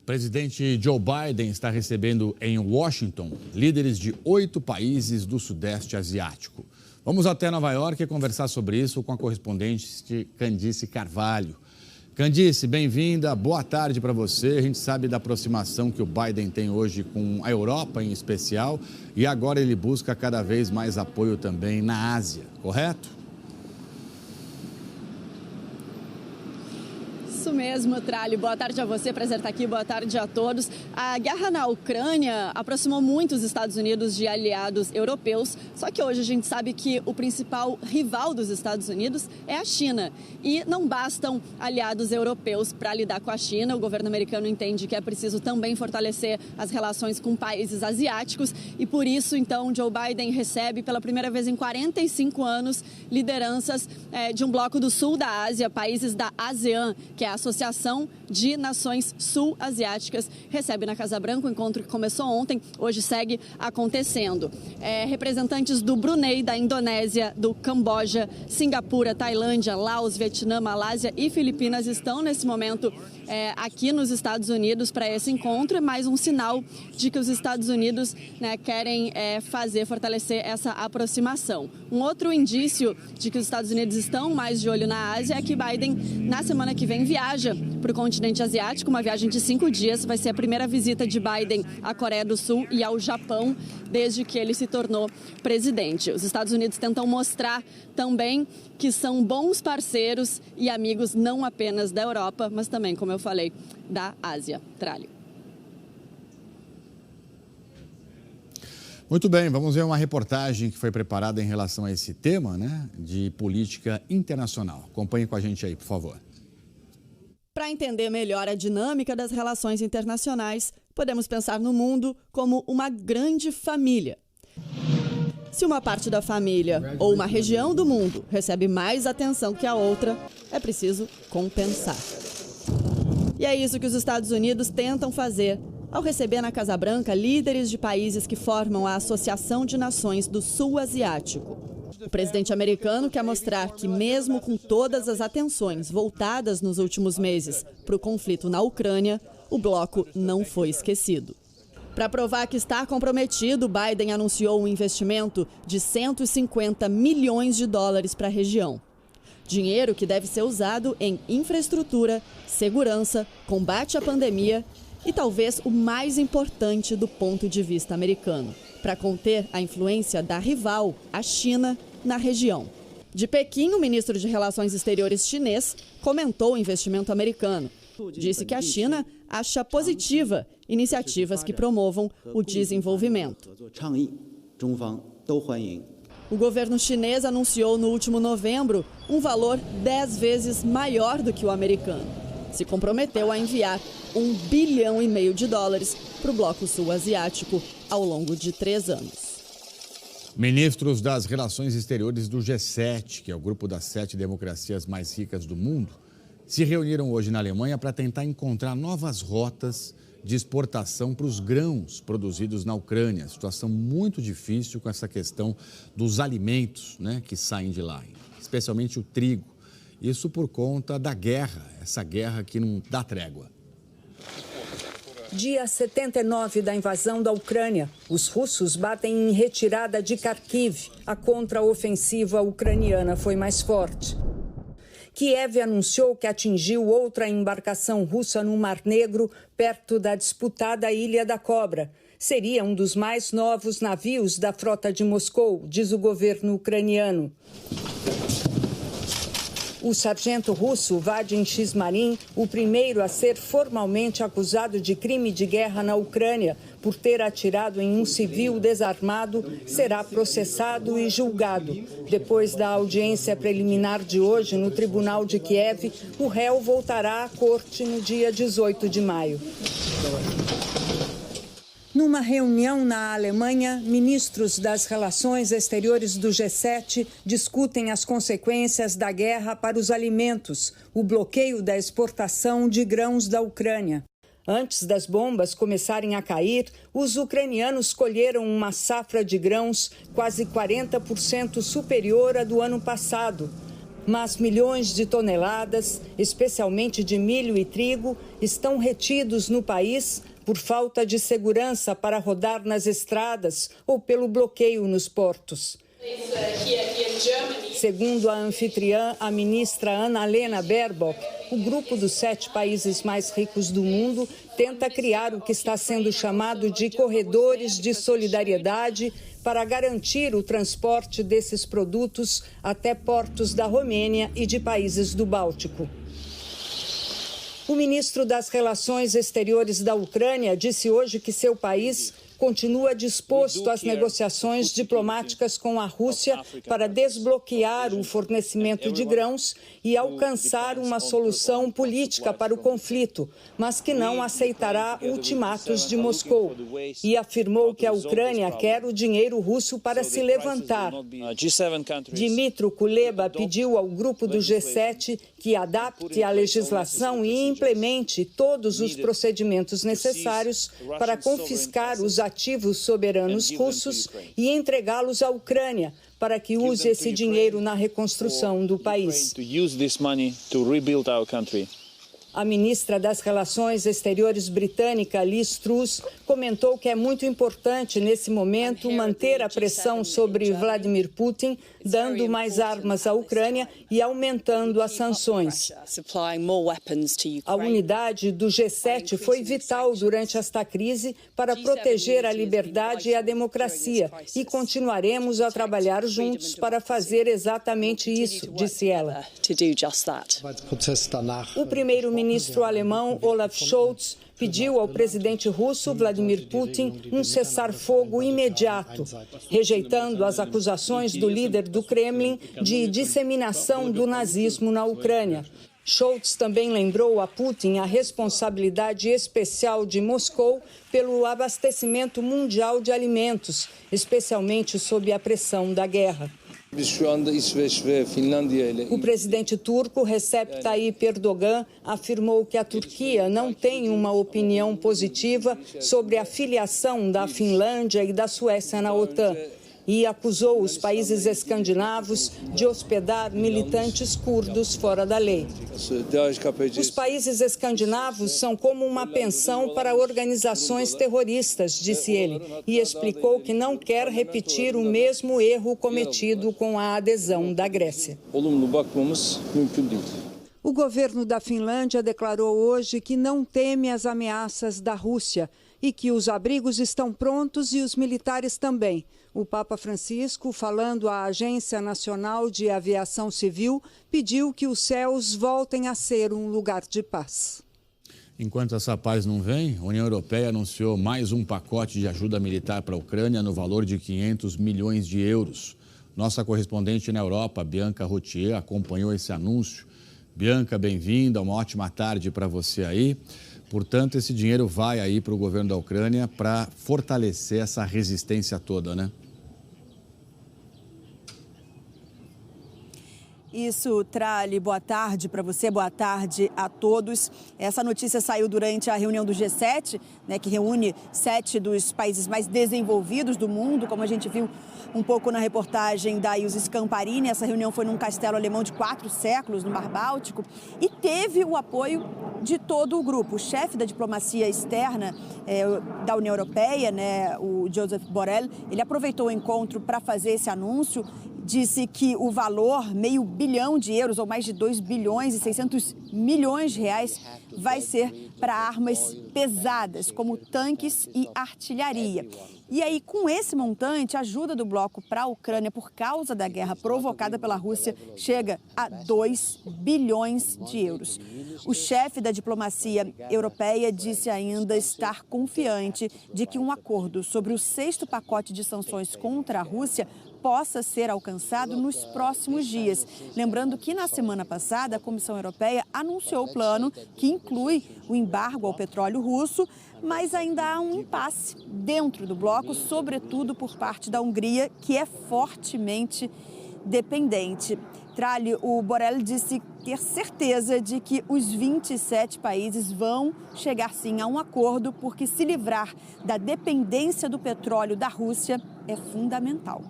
O presidente Joe Biden está recebendo em Washington líderes de 8 países do Sudeste Asiático. Vamos até Nova York conversar sobre isso com a correspondente Candice Carvalho. Candice, bem-vinda, boa tarde para você. A gente sabe da aproximação que o Biden tem hoje com a Europa em especial e agora ele busca cada vez mais apoio também na Ásia, correto? Isso mesmo, Tralli. Boa tarde a você, prazer estar aqui, boa tarde a todos. A guerra na Ucrânia aproximou muito os Estados Unidos de aliados europeus, só que hoje a gente sabe que o principal rival dos Estados Unidos é a China. E não bastam aliados europeus para lidar com a China. O governo americano entende que é preciso também fortalecer as relações com países asiáticos e por isso, então, Joe Biden recebe pela primeira vez em 45 anos lideranças de um bloco do sul da Ásia, países da ASEAN, que é a Associação de Nações Sul-Asiáticas, recebe na Casa Branca. O encontro que começou ontem, hoje segue acontecendo. Representantes do Brunei, da Indonésia, do Camboja, Singapura, Tailândia, Laos, Vietnã, Malásia e Filipinas estão nesse momento aqui nos Estados Unidos para esse encontro. É mais um sinal de que os Estados Unidos querem fortalecer essa aproximação. Um outro indício de que os Estados Unidos estão mais de olho na Ásia é que Biden, na semana que vem, viaja para o continente asiático, uma viagem de 5 dias. Vai ser a primeira visita de Biden à Coreia do Sul e ao Japão desde que ele se tornou presidente. Os Estados Unidos tentam mostrar também que são bons parceiros e amigos não apenas da Europa, mas também, como eu falei, da Ásia. Tralli. Muito bem, vamos ver uma reportagem que foi preparada em relação a esse tema, de política internacional. Acompanhe com a gente aí, por favor. Para entender melhor a dinâmica das relações internacionais, podemos pensar no mundo como uma grande família. Se uma parte da família ou uma região do mundo recebe mais atenção que a outra, é preciso compensar. E é isso que os Estados Unidos tentam fazer ao receber na Casa Branca líderes de países que formam a Associação de Nações do Sul Asiático. O presidente americano quer mostrar que, mesmo com todas as atenções voltadas nos últimos meses para o conflito na Ucrânia, o bloco não foi esquecido. Para provar que está comprometido, Biden anunciou um investimento de 150 milhões de dólares para a região. Dinheiro que deve ser usado em infraestrutura, segurança, combate à pandemia e talvez o mais importante do ponto de vista americano, para conter a influência da rival, a China, na região. De Pequim, o ministro de Relações Exteriores chinês comentou o investimento americano. Disse que a China acha positiva iniciativas que promovam o desenvolvimento. O governo chinês anunciou no último novembro um valor 10 vezes maior do que o americano. Se comprometeu a enviar 1,5 bilhão de dólares para o bloco sul-asiático ao longo de 3 anos. Ministros das Relações Exteriores do G7, que é o grupo das 7 democracias mais ricas do mundo, se reuniram hoje na Alemanha para tentar encontrar novas rotas de exportação para os grãos produzidos na Ucrânia. Situação muito difícil com essa questão dos alimentos que saem de lá, especialmente o trigo. Isso por conta da guerra, essa guerra que não dá trégua. Dia 79 da invasão da Ucrânia. Os russos batem em retirada de Kharkiv. A contraofensiva ucraniana foi mais forte. Kiev anunciou que atingiu outra embarcação russa no Mar Negro, perto da disputada Ilha da Cobra. Seria um dos mais novos navios da frota de Moscou, diz o governo ucraniano. O sargento russo Vadim Shishmarin, o primeiro a ser formalmente acusado de crime de guerra na Ucrânia por ter atirado em um civil desarmado, será processado e julgado. Depois da audiência preliminar de hoje no Tribunal de Kiev, o réu voltará à corte no dia 18 de maio. Numa reunião na Alemanha, ministros das Relações Exteriores do G7 discutem as consequências da guerra para os alimentos, o bloqueio da exportação de grãos da Ucrânia. Antes das bombas começarem a cair, os ucranianos colheram uma safra de grãos quase 40% superior à do ano passado. Mas milhões de toneladas, especialmente de milho e trigo, estão retidos no país por falta de segurança para rodar nas estradas ou pelo bloqueio nos portos. Segundo a anfitriã, a ministra Annalena Baerbock, o grupo dos 7 países mais ricos do mundo tenta criar o que está sendo chamado de corredores de solidariedade para garantir o transporte desses produtos até portos da Romênia e de países do Báltico. O ministro das Relações Exteriores da Ucrânia disse hoje que seu país continua disposto às negociações diplomáticas com a Rússia para desbloquear o fornecimento de grãos e alcançar uma solução política para o conflito, mas que não aceitará ultimatos de Moscou. E afirmou que a Ucrânia quer o dinheiro russo para se levantar. Dmytro Kuleba pediu ao grupo do G7 que adapte a legislação e implemente todos os procedimentos necessários para confiscar os ativos soberanos russos e entregá-los à Ucrânia, para que use esse dinheiro na reconstrução do país. A ministra das Relações Exteriores britânica, Liz Truss, comentou que é muito importante, nesse momento, manter a pressão sobre Vladimir Putin, dando mais armas à Ucrânia e aumentando as sanções. A unidade do G7 foi vital durante esta crise para proteger a liberdade e a democracia e continuaremos a trabalhar juntos para fazer exatamente isso, disse ela. O primeiro-ministro alemão Olaf Scholz pediu ao presidente russo Vladimir Putin um cessar-fogo imediato, rejeitando as acusações do líder do Kremlin de disseminação do nazismo na Ucrânia. Scholz também lembrou a Putin a responsabilidade especial de Moscou pelo abastecimento mundial de alimentos, especialmente sob a pressão da guerra. O presidente turco Recep Tayyip Erdogan afirmou que a Turquia não tem uma opinião positiva sobre a filiação da Finlândia e da Suécia na OTAN e acusou os países escandinavos de hospedar militantes curdos fora da lei. Os países escandinavos são como uma pensão para organizações terroristas, disse ele, e explicou que não quer repetir o mesmo erro cometido com a adesão da Grécia. O governo da Finlândia declarou hoje que não teme as ameaças da Rússia e que os abrigos estão prontos e os militares também. O Papa Francisco, falando à Agência Nacional de Aviação Civil, pediu que os céus voltem a ser um lugar de paz. Enquanto essa paz não vem, a União Europeia anunciou mais um pacote de ajuda militar para a Ucrânia no valor de 500 milhões de euros. Nossa correspondente na Europa, Bianca Routier, acompanhou esse anúncio. Bianca, bem-vinda, uma ótima tarde para você aí. Portanto, esse dinheiro vai aí para o governo da Ucrânia para fortalecer essa resistência toda, né? Isso, Trali, boa tarde para você, boa tarde a todos. Essa notícia saiu durante a reunião do G7, né, que reúne 7 dos países mais desenvolvidos do mundo, como a gente viu um pouco na reportagem da Ilse Scamparini. Essa reunião foi num castelo alemão de 4 séculos, no Mar Báltico, e teve o apoio de todo o grupo. O chefe da diplomacia externa da União Europeia, né, o Josep Borrell, ele aproveitou o encontro para fazer esse anúncio. Disse que o valor, €500 bilhão, ou mais de 2 bilhões e 600 milhões de reais, vai ser para armas pesadas, como tanques e artilharia. E aí, com esse montante, a ajuda do bloco para a Ucrânia por causa da guerra provocada pela Rússia chega a 2 bilhões de euros. O chefe da diplomacia europeia disse ainda estar confiante de que um acordo sobre o 6º pacote de sanções contra a Rússia possa ser alcançado nos próximos dias. Lembrando que na semana passada a Comissão Europeia anunciou o plano que inclui o embargo ao petróleo russo, mas ainda há um impasse dentro do bloco, sobretudo por parte da Hungria, que é fortemente dependente. Trali, o Borrell disse ter certeza de que os 27 países vão chegar sim a um acordo, porque se livrar da dependência do petróleo da Rússia é fundamental.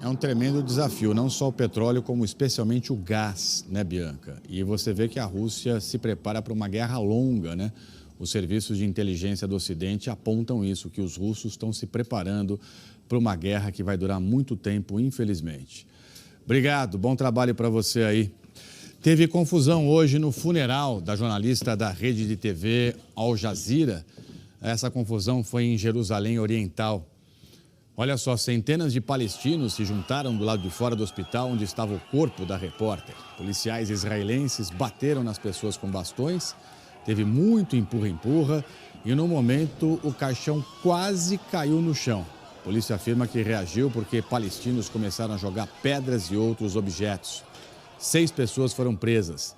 É um tremendo desafio, não só o petróleo, como especialmente o gás, né, Bianca? E você vê que a Rússia se prepara para uma guerra longa, né? Os serviços de inteligência do Ocidente apontam isso, que os russos estão se preparando para uma guerra que vai durar muito tempo, infelizmente. Obrigado, bom trabalho para você aí. Teve confusão hoje no funeral da jornalista da rede de TV Al Jazeera. Essa confusão foi em Jerusalém Oriental. Olha só, centenas de palestinos se juntaram do lado de fora do hospital onde estava o corpo da repórter. Policiais israelenses bateram nas pessoas com bastões, teve muito empurra-empurra e no momento o caixão quase caiu no chão. A polícia afirma que reagiu porque palestinos começaram a jogar pedras e outros objetos. 6 pessoas foram presas.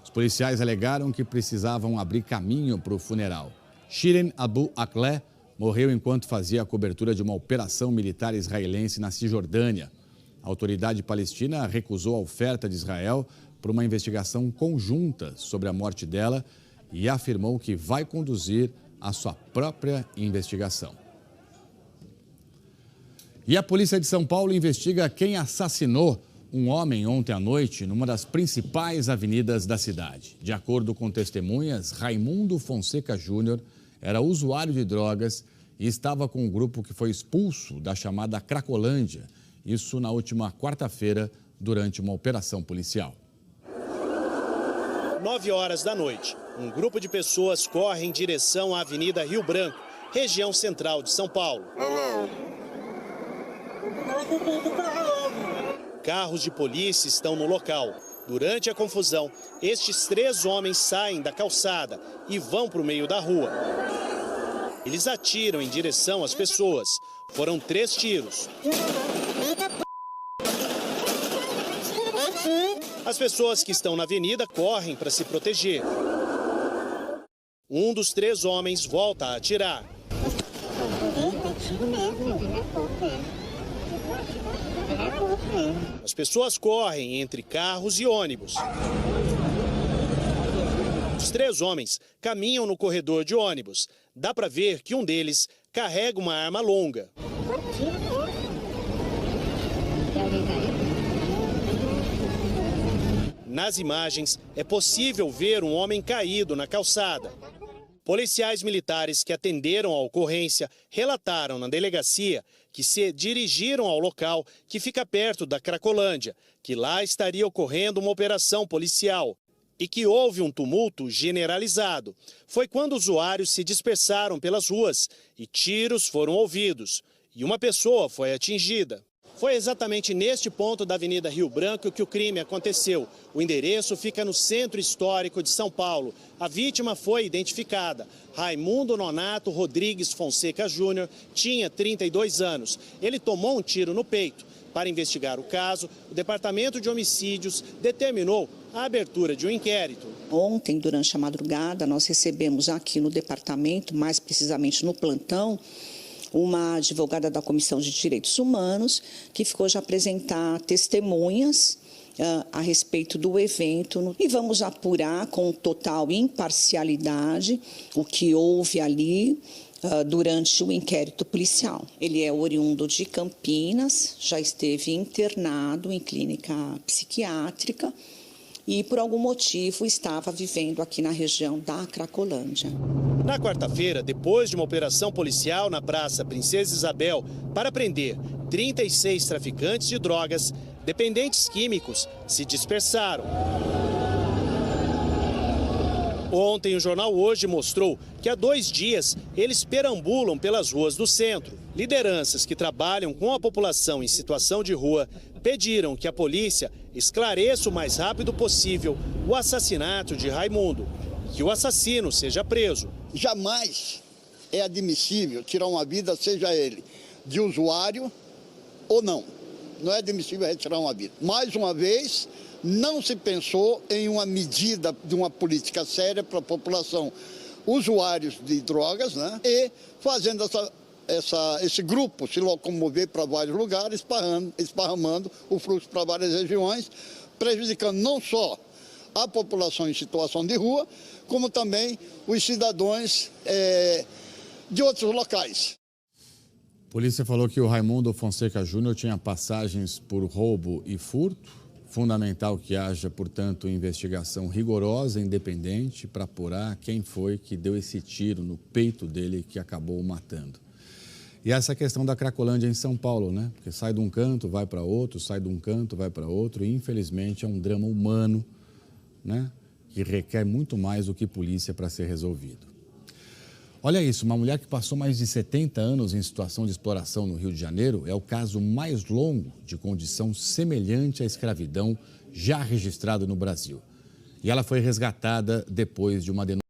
Os policiais alegaram que precisavam abrir caminho para o funeral. Shirin Abu Akleh morreu enquanto fazia a cobertura de uma operação militar israelense na Cisjordânia. A autoridade palestina recusou a oferta de Israel por uma investigação conjunta sobre a morte dela e afirmou que vai conduzir a sua própria investigação. E a polícia de São Paulo investiga quem assassinou um homem ontem à noite numa das principais avenidas da cidade. De acordo com testemunhas, Raimundo Fonseca Júnior era usuário de drogas e estava com um grupo que foi expulso da chamada Cracolândia. Isso na última quarta-feira, durante uma operação policial. 9 horas da noite, um grupo de pessoas corre em direção à Avenida Rio Branco, região central de São Paulo. Carros de polícia estão no local. Durante a confusão, estes 3 homens saem da calçada e vão para o meio da rua. Eles atiram em direção às pessoas. Foram 3 tiros. As pessoas que estão na avenida correm para se proteger. Um dos 3 homens volta a atirar. As pessoas correm entre carros e ônibus. Os 3 homens caminham no corredor de ônibus. Dá para ver que um deles carrega uma arma longa. Nas imagens, é possível ver um homem caído na calçada. Policiais militares que atenderam a ocorrência relataram na delegacia que se dirigiram ao local que fica perto da Cracolândia, que lá estaria ocorrendo uma operação policial e que houve um tumulto generalizado. Foi quando usuários se dispersaram pelas ruas e tiros foram ouvidos e uma pessoa foi atingida. Foi exatamente neste ponto da Avenida Rio Branco que o crime aconteceu. O endereço fica no centro histórico de São Paulo. A vítima foi identificada. Raimundo Nonato Rodrigues Fonseca Júnior tinha 32 anos. Ele tomou um tiro no peito. Para investigar o caso, o Departamento de Homicídios determinou a abertura de um inquérito. Ontem, durante a madrugada, nós recebemos aqui no departamento, mais precisamente no plantão, uma advogada da Comissão de Direitos Humanos, que ficou de apresentar testemunhas a respeito do evento. E vamos apurar com total imparcialidade o que houve ali durante o inquérito policial. Ele é oriundo de Campinas, já esteve internado em clínica psiquiátrica e, por algum motivo, estava vivendo aqui na região da Cracolândia. Na quarta-feira, depois de uma operação policial na Praça Princesa Isabel para prender 36 traficantes de drogas, dependentes químicos se dispersaram. Ontem, o jornal Hoje mostrou que há 2 dias eles perambulam pelas ruas do centro. Lideranças que trabalham com a população em situação de rua pediram que a polícia esclareça o mais rápido possível o assassinato de Raimundo, que o assassino seja preso. Jamais é admissível tirar uma vida, seja ele de usuário ou não. Não é admissível retirar uma vida. Mais uma vez, não se pensou em uma medida de uma política séria para a população usuários de drogas, né? E fazendo esse grupo se locomover para vários lugares, esparramando o fluxo para várias regiões, prejudicando não só a população em situação de rua, como também os cidadãos de outros locais. polícia falou que o Raimundo Fonseca Júnior tinha passagens por roubo e furto. Fundamental que haja, portanto, investigação rigorosa e independente para apurar quem foi que deu esse tiro no peito dele que acabou o matando. E essa questão da Cracolândia em São Paulo, né? Porque sai de um canto, vai para outro, sai de um canto, vai para outro. E, infelizmente, é um drama humano, né? Que requer muito mais do que polícia para ser resolvido. Olha isso, uma mulher que passou mais de 70 anos em situação de exploração no Rio de Janeiro é o caso mais longo de condição semelhante à escravidão já registrado no Brasil. E ela foi resgatada depois de uma denúncia.